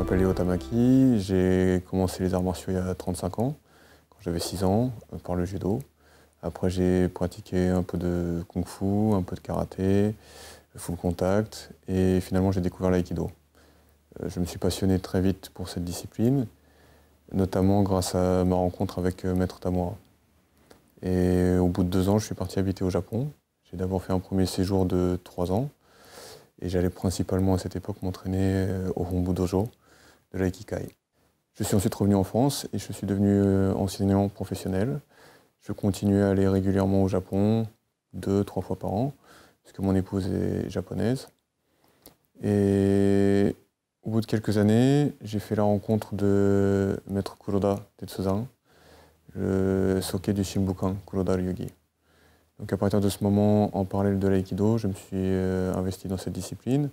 m'appelle Léo Tamaki, j'ai commencé les arts martiaux il y a 35 ans, quand j'avais 6 ans, par le judo. Après j'ai pratiqué un peu de kung-fu, un peu de karaté, full contact, et finalement j'ai découvert l'aïkido. Je me suis passionné très vite pour cette discipline, notamment grâce à ma rencontre avec Maître Tamura. Et au bout de 2 ans, je suis parti habiter au Japon. J'ai d'abord fait un premier séjour de 3 ans, et j'allais principalement à cette époque m'entraîner au Hombu Dojo de l'Aikikai. Je suis ensuite revenu en France et je suis devenu enseignant professionnel. Je continuais à aller régulièrement au Japon, 2-3 fois par an, puisque mon épouse est japonaise. Et au bout de quelques années, j'ai fait la rencontre de Maître Kuroda Tetsuzan, le soke du Shinbukan Kuroda Ryugi. Donc à partir de ce moment, en parallèle de l'aïkido, je me suis investi dans cette discipline.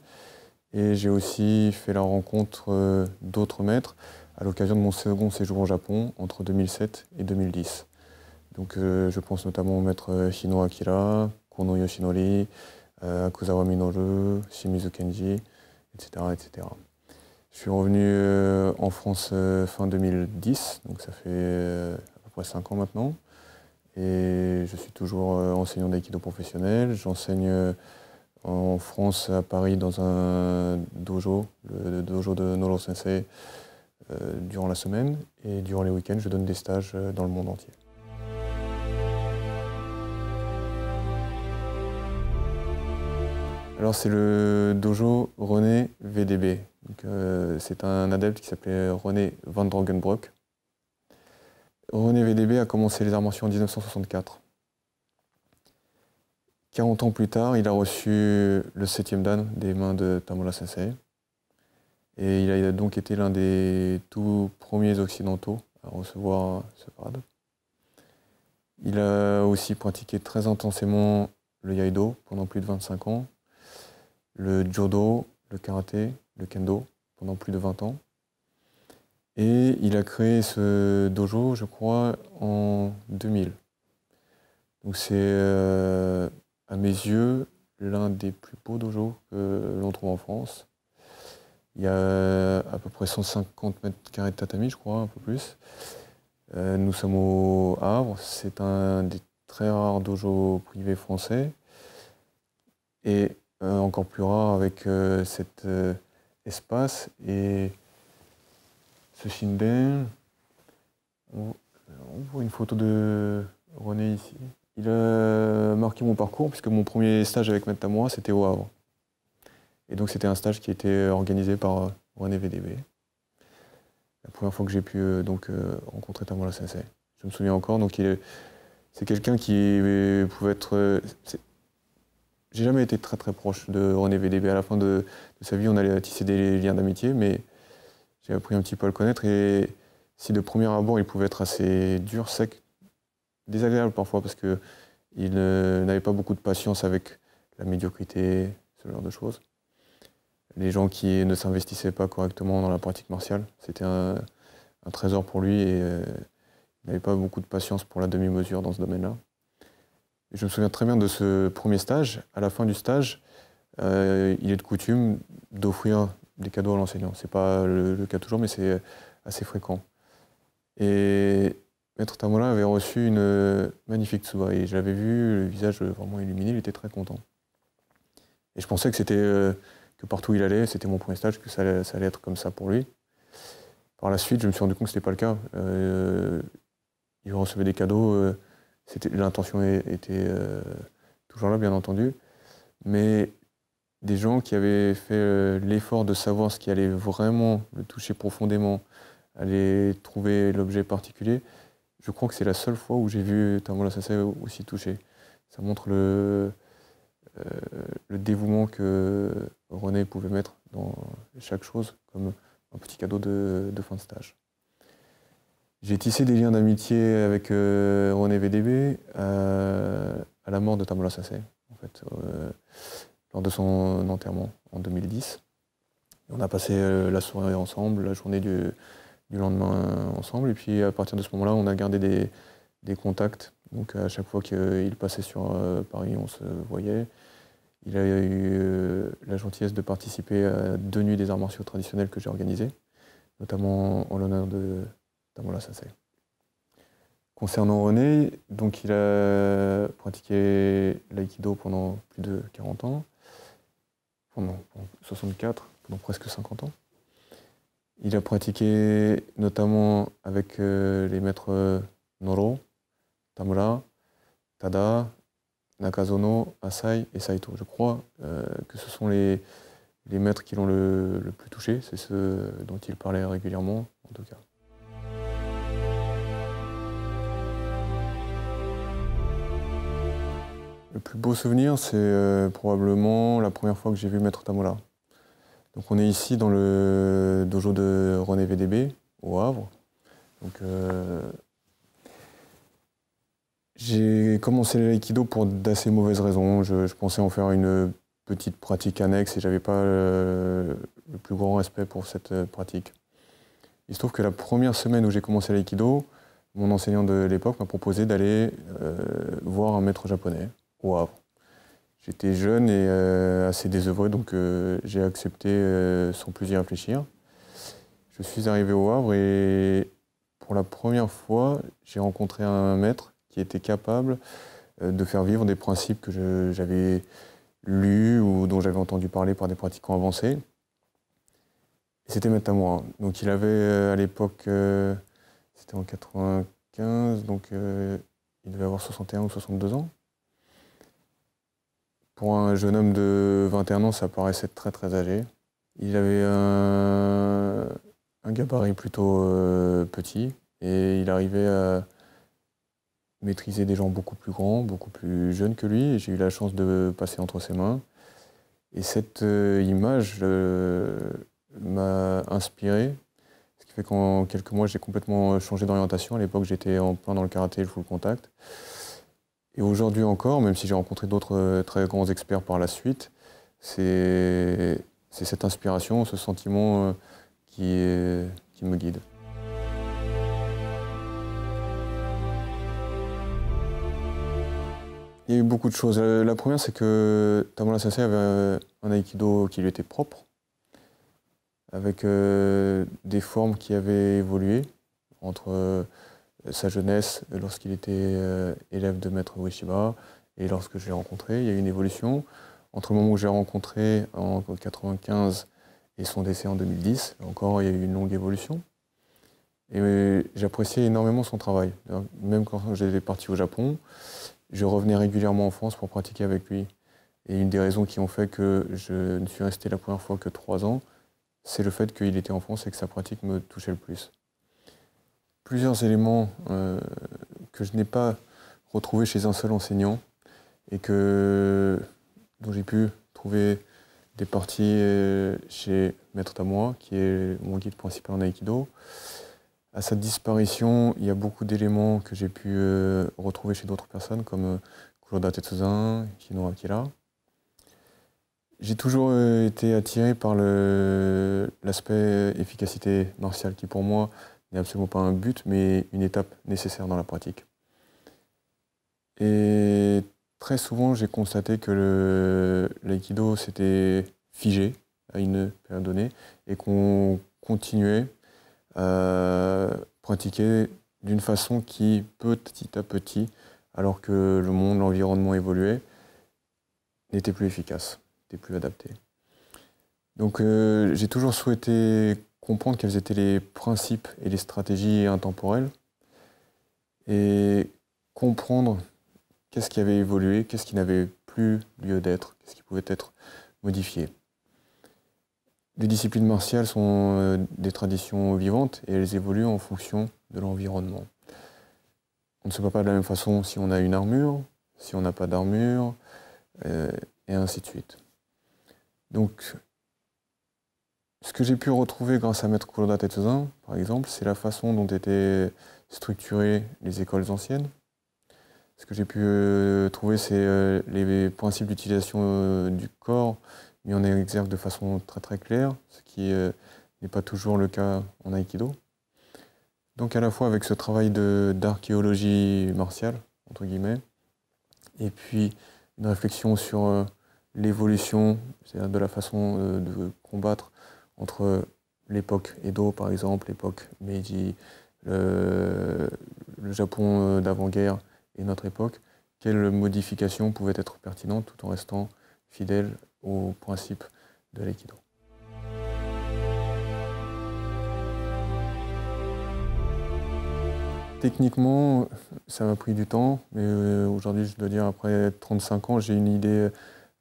Et j'ai aussi fait la rencontre d'autres maîtres à l'occasion de mon second séjour au Japon entre 2007 et 2010. Donc je pense notamment au maître Hino Akira, Kono Yoshinori, Akuzawa Minoru, Shimizu Kenji, etc., etc. Je suis revenu en France fin 2010, donc ça fait à peu près 5 ans maintenant. Et je suis toujours enseignant d'aïkido professionnel. J'enseigne en France, à Paris, dans un dojo, le dojo de Noro Sensei, durant la semaine. Et durant les week-ends, je donne des stages dans le monde entier. Alors c'est le dojo René VDB. C'est un adepte qui s'appelait René van Drogenbroek. René VDB a commencé les arts martiaux en 1964. 40 ans plus tard, il a reçu le 7e dan des mains de Tamura Sensei. Et il a donc été l'un des tout premiers occidentaux à recevoir ce grade. Il a aussi pratiqué très intensément le Iaido pendant plus de 25 ans, le Judo, le Karaté, le Kendo pendant plus de 20 ans. Et il a créé ce dojo, je crois, en 2000. Donc c'est, à mes yeux, l'un des plus beaux dojos que l'on trouve en France. Il y a à peu près 150 mètres carrés de tatami, je crois, un peu plus. Nous sommes au Havre, c'est un des très rares dojos privés français. Et encore plus rare avec cet espace et ce Shinben. On voit une photo de René ici. Il a marqué mon parcours puisque mon premier stage avec Maître Tamura, c'était au Havre. Et donc c'était un stage qui était organisé par René VDB. La première fois que j'ai pu rencontrer Tamura Sensei. Je me souviens encore, donc c'est quelqu'un qui pouvait être... J'ai jamais été très très proche de René VDB. À la fin de sa vie, on allait tisser des liens d'amitié, mais j'ai appris un petit peu à le connaître. Et si de premier abord, il pouvait être assez dur, sec, désagréable parfois, parce qu'il n'avait pas beaucoup de patience avec la médiocrité, ce genre de choses. Les gens qui ne s'investissaient pas correctement dans la pratique martiale, c'était un trésor pour lui et il n'avait pas beaucoup de patience pour la demi-mesure dans ce domaine-là. Je me souviens très bien de ce premier stage. À la fin du stage, il est de coutume d'offrir des cadeaux à l'enseignant. Ce n'est pas le cas toujours, mais c'est assez fréquent. Et Maître Tamura avait reçu une magnifique tsuba et je l'avais vu, le visage vraiment illuminé, il était très content. Et je pensais que c'était que partout où il allait, c'était mon premier stage, que ça allait être comme ça pour lui. Par la suite, je me suis rendu compte que ce n'était pas le cas. Il recevait des cadeaux, l'intention était toujours là, bien entendu, mais des gens qui avaient fait l'effort de savoir ce qui allait vraiment le toucher profondément, aller trouver l'objet particulier. Je crois que c'est la seule fois où j'ai vu Tamura Sensei aussi touché. Ça montre le dévouement que René pouvait mettre dans chaque chose, comme un petit cadeau de fin de stage. J'ai tissé des liens d'amitié avec René VDB à la mort de Tamura Sensei, en fait, lors de son enterrement en 2010. Et on a passé la soirée ensemble, la journée du lendemain ensemble, et puis à partir de ce moment-là, on a gardé des contacts. Donc à chaque fois qu'il passait sur Paris, on se voyait. Il a eu la gentillesse de participer à 2 nuits des arts martiaux traditionnels que j'ai organisées. notamment en l'honneur de Tamura Sensei. Concernant René, donc il a pratiqué l'aïkido pendant plus de 40 ans, pendant 64, pendant presque 50 ans. Il a pratiqué notamment avec les maîtres Noro, Tamura, Tada, Nakazono, Asai et Saito. Je crois que ce sont les maîtres qui l'ont le plus touché, c'est ceux dont il parlait régulièrement, en tout cas. Le plus beau souvenir, c'est probablement la première fois que j'ai vu Maître Tamura. Donc on est ici dans le dojo de René VDB, au Havre. Donc, j'ai commencé l'aïkido pour d'assez mauvaises raisons. Je pensais en faire une petite pratique annexe et j'avais pas le plus grand respect pour cette pratique. Il se trouve que la première semaine où j'ai commencé l'aïkido, mon enseignant de l'époque m'a proposé d'aller voir un maître japonais au Havre. J'étais jeune et assez désœuvré, donc j'ai accepté sans plus y réfléchir. Je suis arrivé au Havre et pour la première fois, j'ai rencontré un maître qui était capable de faire vivre des principes que j'avais lus ou dont j'avais entendu parler par des pratiquants avancés. C'était Maître Tamura. Donc il avait à l'époque, c'était en 95, donc il devait avoir 61 ou 62 ans. Pour un jeune homme de 21 ans, ça paraissait très très âgé. Il avait un gabarit plutôt petit et il arrivait à maîtriser des gens beaucoup plus grands, beaucoup plus jeunes que lui. Et j'ai eu la chance de passer entre ses mains. Et cette image m'a inspiré, ce qui fait qu'en quelques mois, j'ai complètement changé d'orientation. À l'époque, j'étais en plein dans le karaté et le full contact. Et aujourd'hui encore, même si j'ai rencontré d'autres très grands experts par la suite, c'est cette inspiration, ce sentiment qui me guide. Il y a eu beaucoup de choses. La première, c'est que Tamura Sensei avait un aïkido qui lui était propre, avec des formes qui avaient évolué entre sa jeunesse, lorsqu'il était élève de maître Ueshiba, et lorsque je l'ai rencontré, il y a eu une évolution. Entre le moment où j'ai rencontré en 1995 et son décès en 2010, encore il y a eu une longue évolution. Et j'appréciais énormément son travail. Même quand j'étais parti au Japon, je revenais régulièrement en France pour pratiquer avec lui. Et une des raisons qui ont fait que je ne suis resté la première fois que 3 ans, c'est le fait qu'il était en France et que sa pratique me touchait le plus. Plusieurs éléments que je n'ai pas retrouvés chez un seul enseignant et dont j'ai pu trouver des parties chez Maître Tamura, qui est mon guide principal en aïkido. À sa disparition, il y a beaucoup d'éléments que j'ai pu retrouver chez d'autres personnes, comme Kuroda Tetsuzan, Kino Akira. J'ai toujours été attiré par l'aspect efficacité martiale, qui pour moi n'est absolument pas un but, mais une étape nécessaire dans la pratique. Et très souvent, j'ai constaté que l'aïkido s'était figé à une période donnée et qu'on continuait à pratiquer d'une façon qui, petit à petit, alors que le monde, l'environnement évoluait, n'était plus efficace, n'était plus adapté. Donc j'ai toujours souhaité comprendre quels étaient les principes et les stratégies intemporelles et comprendre qu'est-ce qui avait évolué, qu'est-ce qui n'avait plus lieu d'être, qu'est-ce qui pouvait être modifié. Les disciplines martiales sont des traditions vivantes et elles évoluent en fonction de l'environnement. On ne se bat pas de la même façon si on a une armure, si on n'a pas d'armure, et ainsi de suite. Donc, ce que j'ai pu retrouver grâce à Maître Kuroda Tetsuzan, par exemple, c'est la façon dont étaient structurées les écoles anciennes. Ce que j'ai pu trouver, c'est les principes d'utilisation du corps mis en exergue de façon très très claire, ce qui n'est pas toujours le cas en aïkido. Donc à la fois avec ce travail d'archéologie martiale, entre guillemets, et puis une réflexion sur l'évolution, c'est-à-dire de la façon de combattre entre l'époque Edo par exemple, l'époque Meiji, le Japon d'avant-guerre et notre époque, quelles modifications pouvaient être pertinentes tout en restant fidèles aux principes de l'aïkido. Techniquement, ça m'a pris du temps, mais aujourd'hui, je dois dire, après 35 ans, j'ai une idée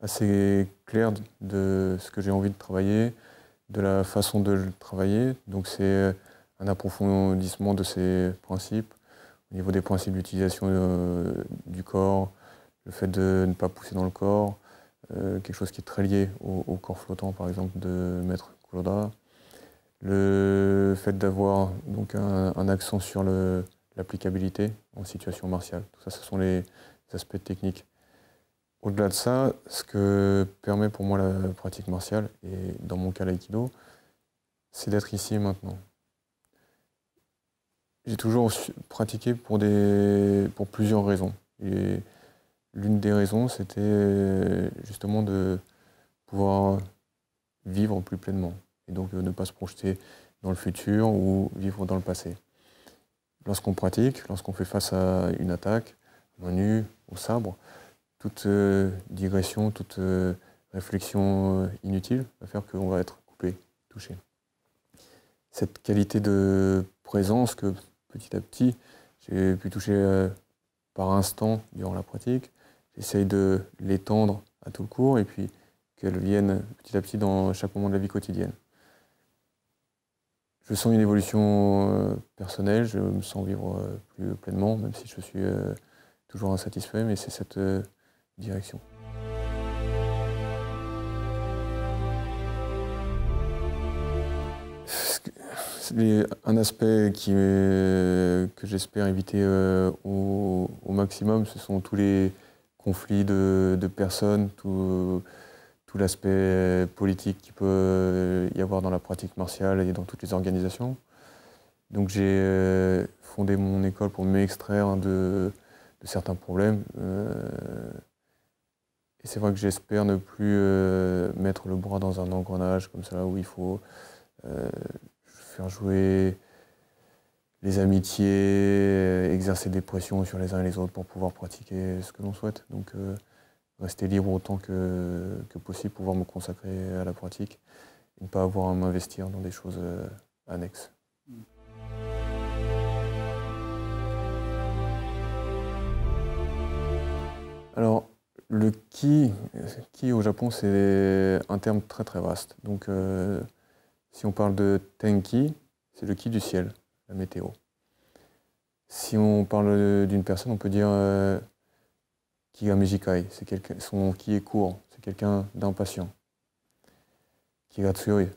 assez claire de ce que j'ai envie de travailler, de la façon de le travailler. Donc c'est un approfondissement de ces principes, au niveau des principes d'utilisation du corps, le fait de ne pas pousser dans le corps, quelque chose qui est très lié au corps flottant, par exemple, de Maître Kuroda. Le fait d'avoir donc un accent sur l'applicabilité en situation martiale. Tout ça, ce sont les aspects techniques. Au-delà de ça, ce que permet pour moi la pratique martiale, et dans mon cas l'aïkido, c'est d'être ici et maintenant. J'ai toujours pratiqué pour plusieurs raisons. Et l'une des raisons, c'était justement de pouvoir vivre plus pleinement. Et donc ne pas se projeter dans le futur ou vivre dans le passé. Lorsqu'on pratique, lorsqu'on fait face à une attaque, main nue, au sabre, toute digression, toute réflexion inutile va faire qu'on va être coupé, touché. Cette qualité de présence que petit à petit j'ai pu toucher par instant durant la pratique, j'essaye de l'étendre à tout le cours et puis qu'elle vienne petit à petit dans chaque moment de la vie quotidienne. Je sens une évolution personnelle, je me sens vivre plus pleinement, même si je suis toujours insatisfait, mais c'est cette direction. Un aspect que j'espère éviter au maximum, ce sont tous les conflits de personnes, tout l'aspect politique qu'il peut y avoir dans la pratique martiale et dans toutes les organisations. Donc j'ai fondé mon école pour m'extraire de certains problèmes. Et c'est vrai que j'espère ne plus mettre le bras dans un engrenage comme ça où il faut faire jouer les amitiés, exercer des pressions sur les uns et les autres pour pouvoir pratiquer ce que l'on souhaite. Donc rester libre autant que possible, pouvoir me consacrer à la pratique et ne pas avoir à m'investir dans des choses annexes. Alors, le ki au Japon, c'est un terme très très vaste. Donc, si on parle de tenki, c'est le ki du ciel, la météo. Si on parle d'une personne, on peut dire ki ga mijikai, son ki est court, c'est quelqu'un d'impatient. Ki ga tsuyoi,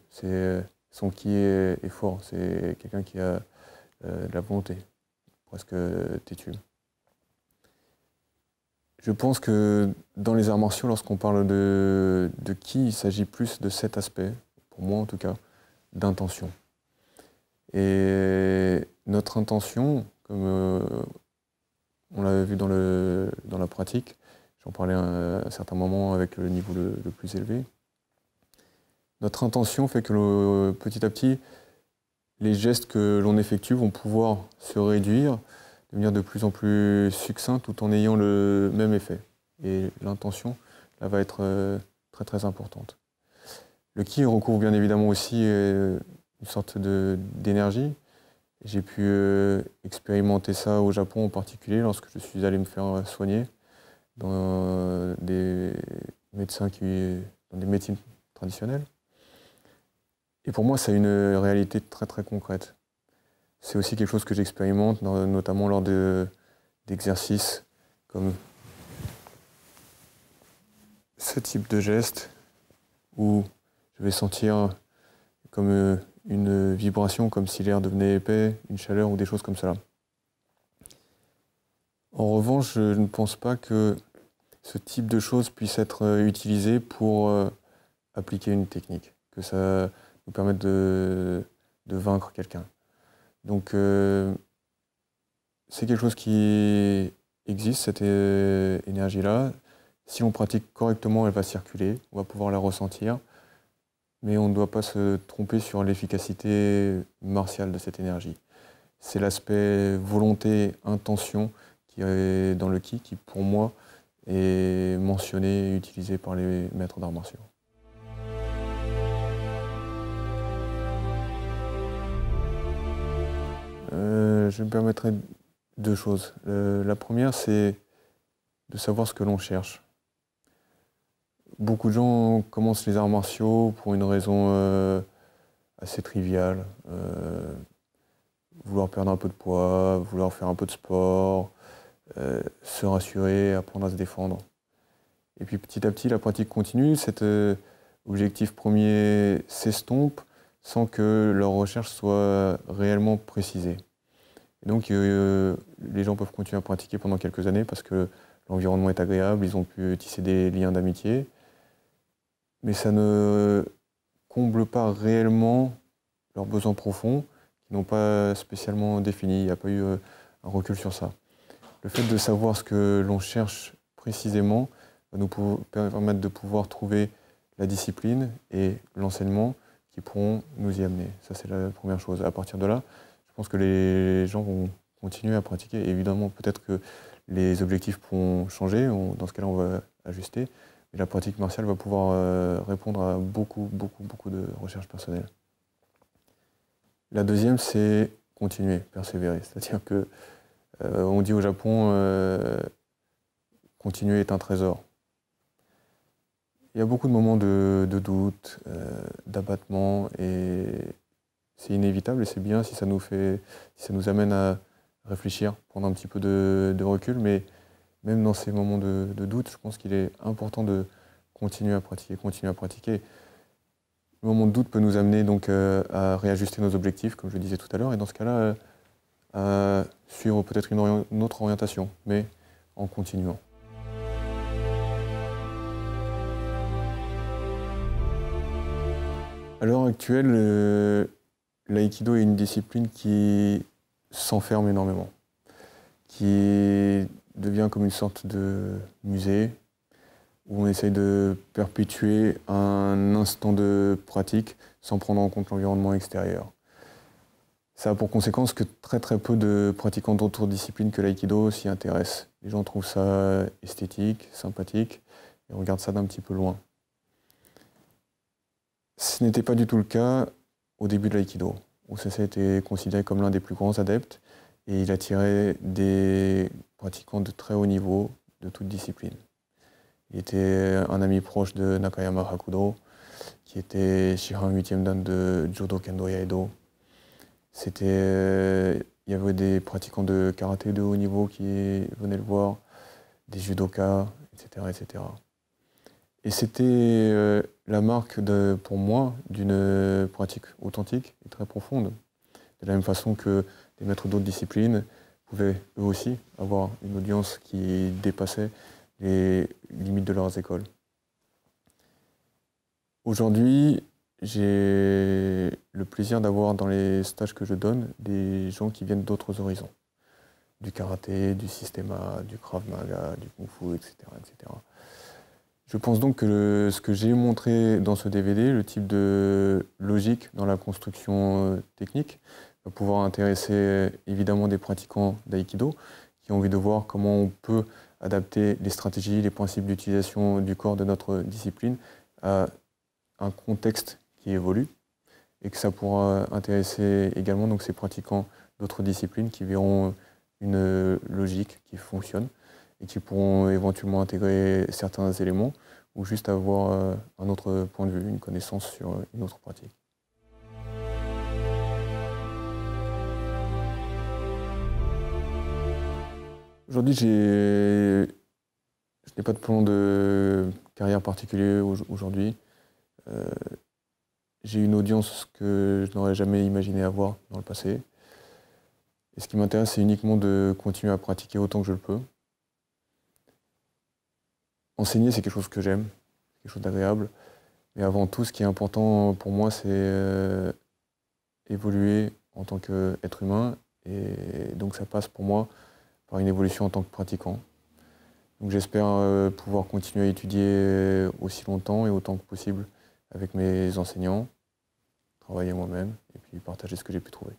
son ki est fort, c'est quelqu'un qui a de la volonté, presque têtu. Je pense que dans les arts martiaux, lorsqu'on parle de ki, il s'agit plus de cet aspect, pour moi en tout cas, d'intention. Et notre intention, comme on l'avait vu dans la pratique, j'en parlais à un certain moment avec le niveau le plus élevé, notre intention fait que petit à petit, les gestes que l'on effectue vont pouvoir se réduire, devenir de plus en plus succincts tout en ayant le même effet. Et l'intention, là, va être très très importante. Le ki recouvre bien évidemment aussi une sorte d'énergie. J'ai pu expérimenter ça au Japon en particulier lorsque je suis allé me faire soigner dans des dans des médecines traditionnelles. Et pour moi, c'est une réalité très très concrète. C'est aussi quelque chose que j'expérimente, notamment lors d'exercices comme ce type de geste où je vais sentir comme une vibration, comme si l'air devenait épais, une chaleur ou des choses comme cela. En revanche, je ne pense pas que ce type de choses puisse être utilisé pour appliquer une technique, que ça nous permette de vaincre quelqu'un. Donc c'est quelque chose qui existe, cette énergie-là. Si on pratique correctement, elle va circuler, on va pouvoir la ressentir. mais on ne doit pas se tromper sur l'efficacité martiale de cette énergie. C'est l'aspect volonté, intention qui est dans le ki, qui pour moi est mentionné et utilisé par les maîtres d'arts martiaux. Je me permettrai deux choses. La première, c'est de savoir ce que l'on cherche. Beaucoup de gens commencent les arts martiaux pour une raison assez triviale. Vouloir perdre un peu de poids, vouloir faire un peu de sport, se rassurer, apprendre à se défendre. Et puis petit à petit, la pratique continue, cet objectif premier s'estompe sans que leur recherche soit réellement précisée. Et donc les gens peuvent continuer à pratiquer pendant quelques années parce que l'environnement est agréable, ils ont pu tisser des liens d'amitié, mais ça ne comble pas réellement leurs besoins profonds qui n'ont pas spécialement définis, il n'y a pas eu un recul sur ça. Le fait de savoir ce que l'on cherche précisément va nous permettre de pouvoir trouver la discipline et l'enseignement qui pourront nous y amener. Ça, c'est la première chose. À partir de là, je pense que les gens vont continuer à pratiquer. Et évidemment, peut-être que les objectifs pourront changer. Dans ce cas-là, on va ajuster. Mais la pratique martiale va pouvoir répondre à beaucoup de recherches personnelles. La deuxième, c'est continuer, persévérer. C'est-à-dire que on dit au Japon, continuer est un trésor. Il y a beaucoup de moments de doute, d'abattement, et c'est inévitable et c'est bien si ça nous amène à réfléchir, prendre un petit peu de recul, mais même dans ces moments de doute, je pense qu'il est important de continuer à pratiquer. Le moment de doute peut nous amener donc à réajuster nos objectifs, comme je le disais tout à l'heure, et dans ce cas-là, à suivre peut-être une autre orientation, mais en continuant. À l'heure actuelle, l'aïkido est une discipline qui s'enferme énormément, qui devient comme une sorte de musée où on essaye de perpétuer un instant de pratique sans prendre en compte l'environnement extérieur. Ça a pour conséquence que très peu de pratiquants d'autres disciplines que l'aïkido s'y intéressent. Les gens trouvent ça esthétique, sympathique, et regardent ça d'un petit peu loin. Ce n'était pas du tout le cas au début de l'aïkido, où Sensei était considéré comme l'un des plus grands adeptes, et il attirait des pratiquants de très haut niveau de toute discipline. Il était un ami proche de Nakayama Hakudo, qui était Shihan 8e dan de Jodo Kendo Yaedo. Il y avait des pratiquants de karaté de haut niveau qui venaient le voir, des judokas, etc. etc. Et c'était la marque, pour moi, d'une pratique authentique et très profonde. De la même façon que les maîtres d'autres disciplines pouvaient eux aussi avoir une audience qui dépassait les limites de leurs écoles. Aujourd'hui, j'ai le plaisir d'avoir dans les stages que je donne des gens qui viennent d'autres horizons. Du karaté, du systema, du krav maga, du kung fu, etc. etc. Je pense donc que ce que j'ai montré dans ce DVD, le type de logique dans la construction technique, va pouvoir intéresser évidemment des pratiquants d'aïkido qui ont envie de voir comment on peut adapter les stratégies, les principes d'utilisation du corps de notre discipline à un contexte qui évolue, et que ça pourra intéresser également donc, ces pratiquants d'autres disciplines qui verront une logique qui fonctionne et qui pourront éventuellement intégrer certains éléments ou juste avoir un autre point de vue, une connaissance sur une autre pratique. Aujourd'hui, je n'ai pas de plan de carrière particulier aujourd'hui. J'ai une audience que je n'aurais jamais imaginé avoir dans le passé. Et ce qui m'intéresse, c'est uniquement de continuer à pratiquer autant que je le peux. Enseigner, c'est quelque chose que j'aime, quelque chose d'agréable. Mais avant tout, ce qui est important pour moi, c'est évoluer en tant qu'être humain. Et donc ça passe pour moi par une évolution en tant que pratiquant. Donc j'espère pouvoir continuer à étudier aussi longtemps et autant que possible avec mes enseignants, travailler moi-même et puis partager ce que j'ai pu trouver.